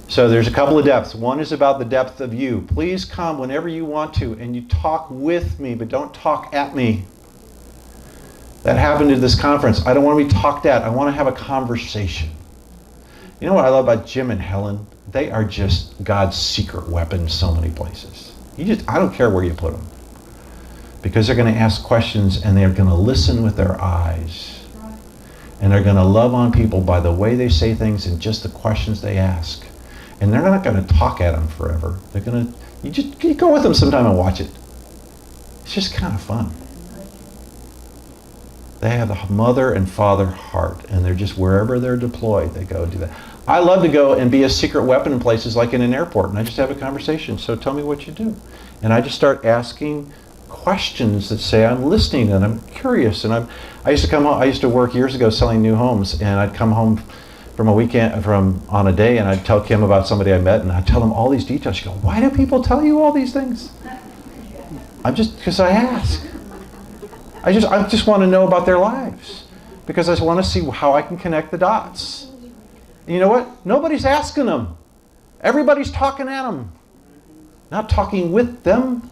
Speaker 1: So there's a couple of depths. One is about the depth of you. Please come whenever you want to and you talk with me, but don't talk at me. That happened at this conference. I don't want to be talked at. I want to have a conversation. You know what I love about Jim and Helen? They are just God's secret weapon in so many places. I don't care where you put them. Because they're going to ask questions and they're going to listen with their eyes. And they're going to love on people by the way they say things and just the questions they ask. And they're not going to talk at them forever. They're going to, you go with them sometime and watch it. It's just kind of fun. They have the mother and father heart, and they're just wherever they're deployed, they go do that. I love to go and be a secret weapon in places like in an airport, and I just have a conversation. So tell me what you do. And I just start asking questions that say I'm listening and I'm curious. And I used to come home, I used to work years ago selling new homes, and I'd come home from a weekend, on a day, and I'd tell Kim about somebody I met, and I'd tell them all these details. She'd go, "Why do people tell you all these things?" Because I ask. I just want to know about their lives. Because I want to see how I can connect the dots. And you know what? Nobody's asking them. Everybody's talking at them. Not talking with them.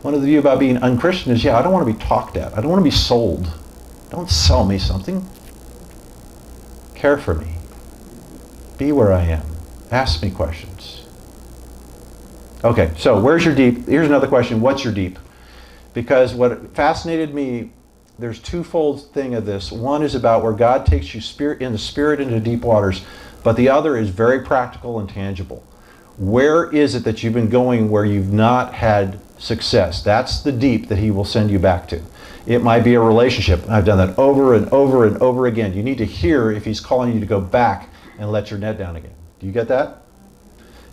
Speaker 1: One of the view about being unchristian is, I don't want to be talked at. I don't want to be sold. Don't sell me something. Care for me. Be where I am. Ask me questions. Okay, so where's your deep? Here's another question. What's your deep? Because what fascinated me, there's twofold thing of this. One is about where God takes you in the spirit into deep waters, but the other is very practical and tangible. Where is it that you've been going where you've not had success? That's the deep that he will send you back to. It might be a relationship. I've done that over and over and over again. You need to hear if he's calling you to go back and let your net down again. Do you get that?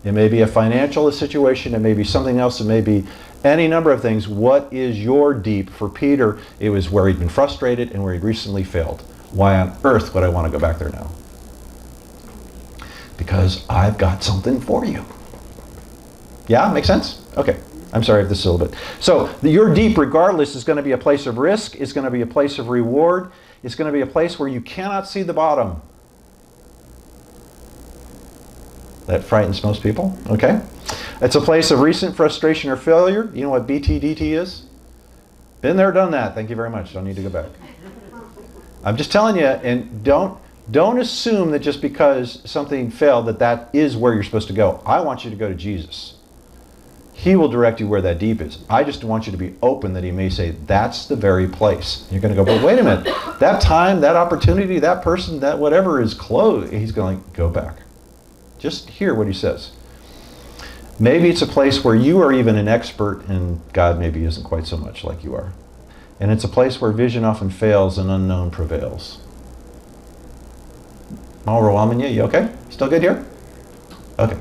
Speaker 1: It may be a financial situation. It may be something else. It may be any number of things. What is your deep? For Peter, it was where he'd been frustrated and where he'd recently failed. Why on earth would I want to go back there now? Because I've got something for you. Yeah, makes sense? Okay. I'm sorry if this is a little bit. So your deep, regardless, is going to be a place of risk. It's going to be a place of reward. It's going to be a place where you cannot see the bottom. That frightens most people, okay? It's a place of recent frustration or failure. You know what BTDT is? Been there, done that. Thank you very much. Don't need to go back. I'm just telling you, and don't assume that just because something failed that is where you're supposed to go. I want you to go to Jesus. He will direct you where that deep is. I just want you to be open that he may say, that's the very place. You're going to go, but wait a minute. That time, that opportunity, that person, that whatever is closed. He's going to go back. Just hear what he says. Maybe it's a place where you are even an expert and God maybe isn't quite so much like you are. And it's a place where vision often fails and unknown prevails. I'm overwhelming you. You okay? Still good here? Okay.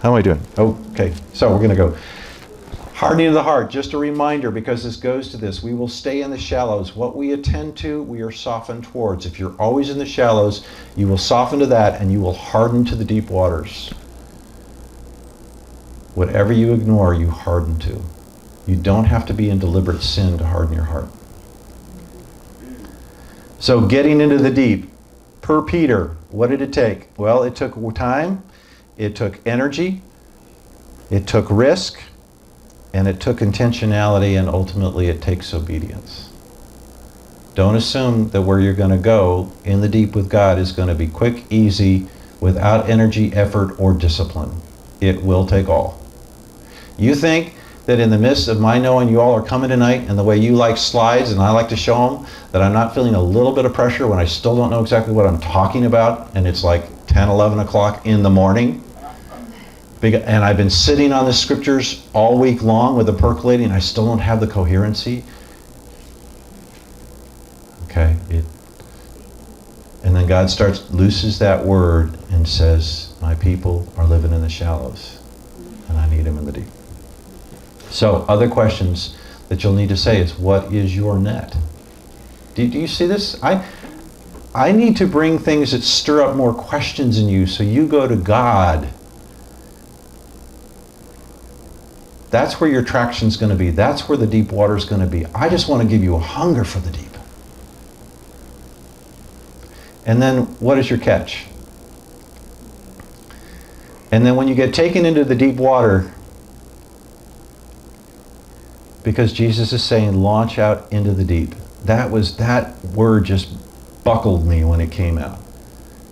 Speaker 1: How am I doing? Okay, so we're going to go. Hardening of the heart, just a reminder, because this goes to this. We will stay in the shallows. What we attend to, we are softened towards. If you're always in the shallows, you will soften to that and you will harden to the deep waters. Whatever you ignore, you harden to. You don't have to be in deliberate sin to harden your heart. So getting into the deep, per Peter, what did it take? Well, it took time. It took energy, it took risk, and it took intentionality, and ultimately it takes obedience. Don't assume that where you're going to go in the deep with God is going to be quick, easy, without energy, effort, or discipline. It will take all. You think that in the midst of my knowing you all are coming tonight and the way you like slides and I like to show them, that I'm not feeling a little bit of pressure when I still don't know exactly what I'm talking about and it's like 10, 11 o'clock in the morning? And I've been sitting on the scriptures all week long with the percolating, and I still don't have the coherency. Okay, and then God looses that word and says, my people are living in the shallows, and I need them in the deep. So, other questions that you'll need to say is, what is your net? Do you see this? I need to bring things that stir up more questions in you, so you go to God. That's where your traction's going to be. That's where the deep water's going to be. I just want to give you a hunger for the deep. And then what is your catch? And then when you get taken into the deep water, because Jesus is saying, launch out into the deep. That word just buckled me when it came out.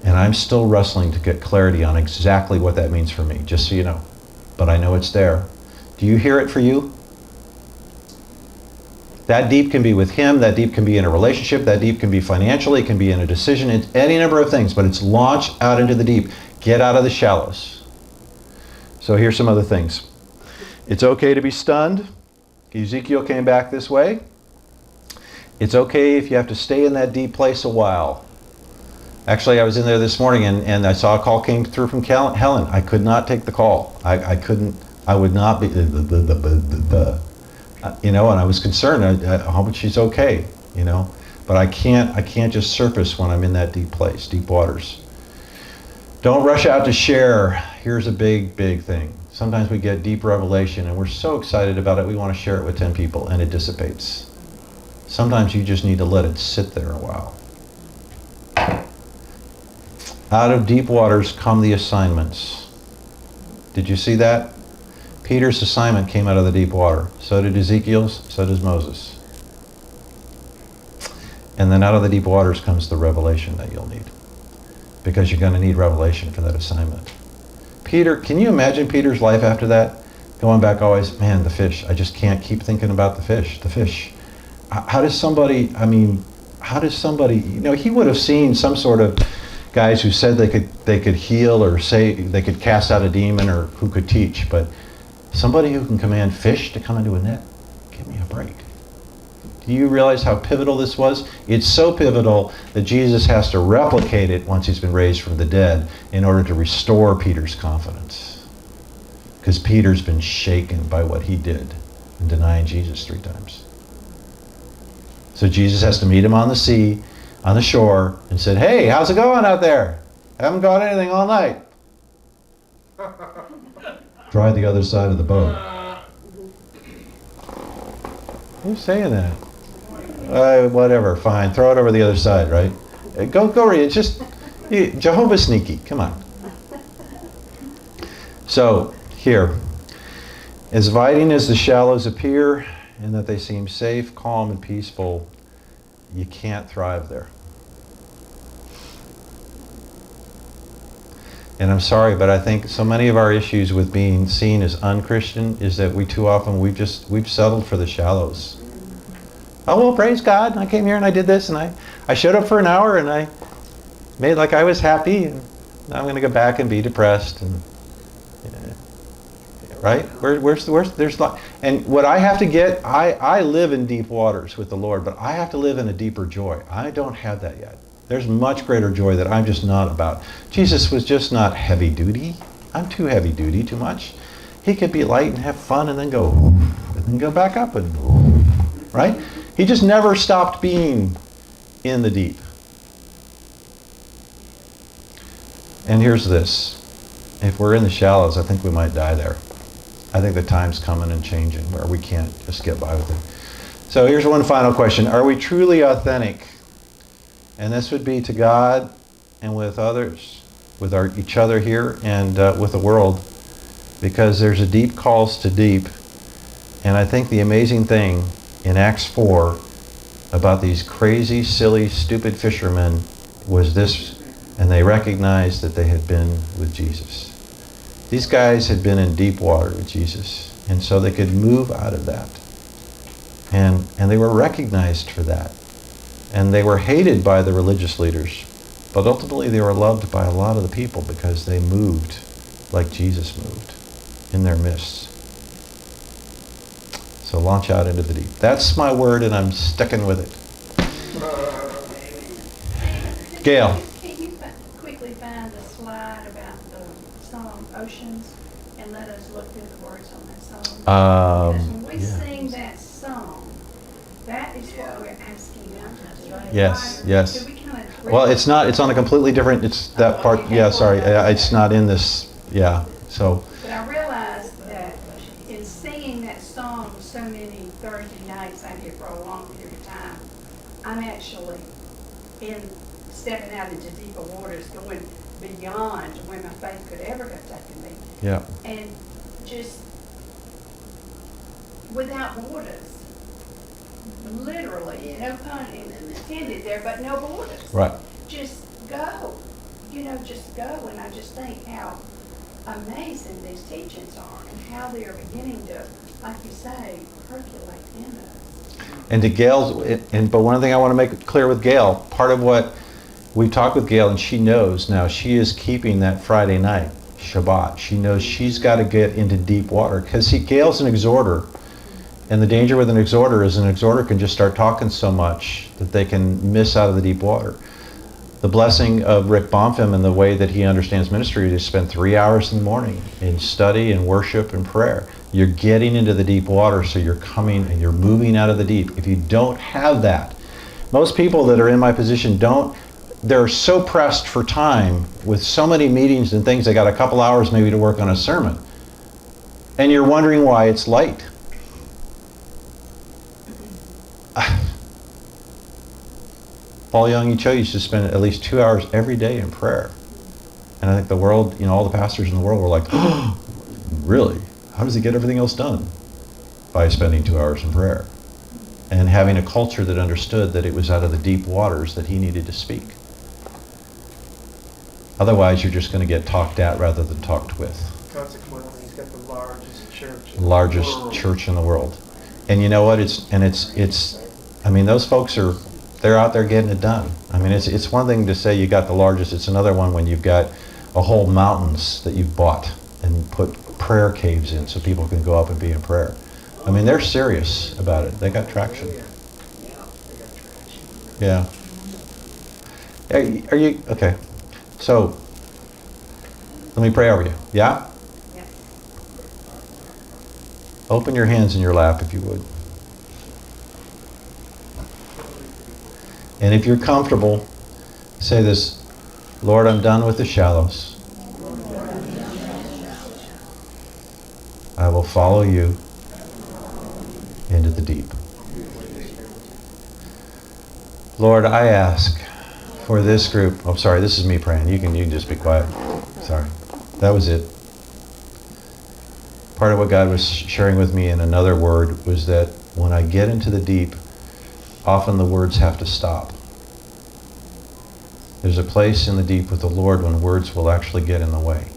Speaker 1: And I'm still wrestling to get clarity on exactly what that means for me, just so you know. But I know it's there. Do you hear it for you? That deep can be with him, that deep can be in a relationship, that deep can be financially, it can be in a decision, it's any number of things, but it's launch out into the deep. Get out of the shallows. So here's some other things. It's okay to be stunned. Ezekiel came back this way. It's okay if you have to stay in that deep place a while. Actually, I was in there this morning and I saw a call came through from Helen. I could not take the call. I would not be, and I was concerned. I hope she's okay, but I can't just surface when I'm in that deep place, deep waters. Don't rush out to share. Here's a big, big thing. Sometimes we get deep revelation and we're so excited about it, we want to share it with 10 people and it dissipates. Sometimes you just need to let it sit there a while. Out of deep waters come the assignments. Did you see that? Peter's assignment came out of the deep water. So did Ezekiel's, so does Moses. And then out of the deep waters comes the revelation that you'll need. Because you're going to need revelation for that assignment. Peter, can you imagine Peter's life after that? Going back always, man, the fish. I just can't keep thinking about the fish. The fish. How does somebody, he would have seen some sort of, guys who said they could heal or say they could cast out a demon or who could teach, but somebody who can command fish to come into a net, give me a break. Do you realize how pivotal this was? It's so pivotal that Jesus has to replicate it once he's been raised from the dead in order to restore Peter's confidence. Because Peter's been shaken by what he did in denying Jesus 3 times. So Jesus has to meet him on the sea, on the shore, and said, "Hey, how's it going out there? Haven't caught anything all night." Try the other side of the boat. Who's saying that? Whatever, fine. Throw it over the other side, right? Go read it. Just Jehovah sneaky. Come on. So here, as inviting as the shallows appear, and that they seem safe, calm, and peaceful, you can't thrive there. And I'm sorry, but I think so many of our issues with being seen as unchristian is that we too often we've settled for the shallows. Oh, well, praise God, I came here and I did this, and I showed up for an hour and I made like I was happy, and now I'm going to go back and be depressed. And right? There's and what I have to get, I live in deep waters with the Lord, but I have to live in a deeper joy. I don't have that yet. There's much greater joy that I'm just not about. Jesus was just not heavy duty. I'm too heavy duty, too much. He could be light and have fun and then go back up and right? He just never stopped being in the deep. And here's this. If we're in the shallows, I think we might die there. I think the time's coming and changing where we can't just get by with it. So here's one final question. Are we truly authentic? And this would be to God and with others, with each other here and with the world, because there's a deep calls to deep. And I think the amazing thing in Acts 4 about these crazy, silly, stupid fishermen was this, and they recognized that they had been with Jesus. These guys had been in deep water with Jesus, and so they could move out of that. And they were recognized for that. And they were hated by the religious leaders, but ultimately they were loved by a lot of the people because they moved like Jesus moved in their midst. So launch out into the deep. That's my word, and I'm sticking with it. Gail.
Speaker 3: Can you quickly find the slide about the song Oceans and let us look through the words on that song? Because when we sing that song, that is what we're asking God to do.
Speaker 1: Yes, yes.
Speaker 3: So we kind of
Speaker 1: Well, it's not. It's on a completely different. It's that part.
Speaker 3: okay.
Speaker 1: Yeah, sorry. It's not in this. Yeah. So.
Speaker 3: But I realized that in singing that song so many Thursday nights out here for a long period of time, I'm actually stepping out into deeper waters, going beyond where my faith could ever have taken me.
Speaker 1: Yeah.
Speaker 3: And just without borders. Literally, no pun intended there, but no borders.
Speaker 1: Right.
Speaker 3: Just go. Just go. And I just think how amazing these teachings are and how they are beginning to, like you say, percolate in us.
Speaker 1: And to Gail's, but one thing I want to make clear with Gail, part of what we've talked with Gail, and she knows now, she is keeping that Friday night, Shabbat. She knows she's got to get into deep water. Because see, Gail's an exhorter. And the danger with an exhorter can just start talking so much that they can miss out of the deep water. The blessing of Rick Bonfim and the way that he understands ministry is to spend 3 hours in the morning in study and worship and prayer. You're getting into the deep water, so you're coming and you're moving out of the deep. If you don't have that, most people that are in my position they're so pressed for time with so many meetings and things, they got a couple hours maybe to work on a sermon. And you're wondering why it's light. Paul Young Cho used to spend at least 2 hours every day in prayer. And I think the world, all the pastors in the world were like, oh, really? How does he get everything else done? By spending 2 hours in prayer. And having a culture that understood that it was out of the deep waters that he needed to speak. Otherwise, you're just going to get talked at rather than talked with.
Speaker 2: Consequently, he's got the largest church.
Speaker 1: Largest church in the world. And you know what? Those folks are they're out there getting it done. I mean, it's one thing to say you got the largest. It's another one when you've got a whole mountains that you've bought and put prayer caves in so people can go up and be in prayer. I mean, they're serious about it. They got traction. Yeah. Are you okay? So let me pray over you. Yeah?
Speaker 3: Yeah.
Speaker 1: Open your hands in your lap if you would. And if you're comfortable, say this: Lord, I'm done with the shallows. I will follow you into the deep. Lord, I ask for this group. Oh, sorry, this is me praying. You can just be quiet. Sorry. That was it. Part of what God was sharing with me in another word was that when I get into the deep, often the words have to stop. There's a place in the deep with the Lord when words will actually get in the way.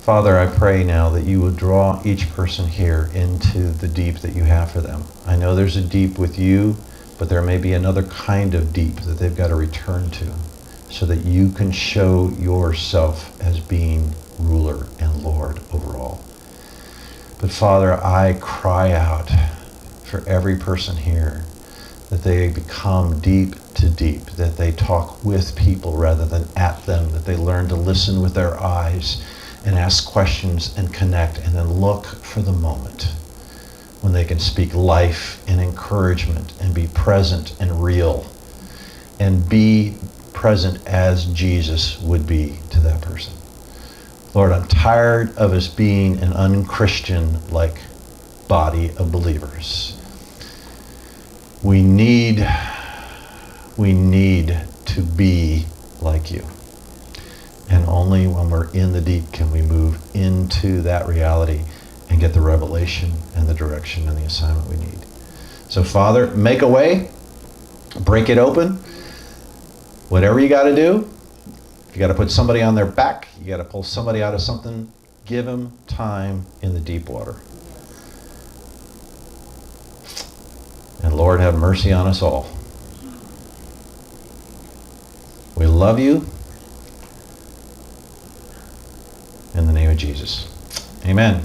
Speaker 1: Father, I pray now that you would draw each person here into the deep that you have for them. I know there's a deep with you, but there may be another kind of deep that they've got to return to so that you can show yourself as being ruler and Lord over all. But Father, I cry out for every person here that they become deep to deep, that they talk with people rather than at them, that they learn to listen with their eyes and ask questions and connect, and then look for the moment when they can speak life and encouragement and be present and real and be present as Jesus would be to that person. Lord, I'm tired of us being an unchristian-like body of believers. We need to be like you. And only when we're in the deep can we move into that reality and get the revelation and the direction and the assignment we need. So Father, make a way, break it open, whatever you got to do. If you got to put somebody on their back, you got to pull somebody out of something, give them time in the deep water. And Lord, have mercy on us all. We love you. In the name of Jesus. Amen.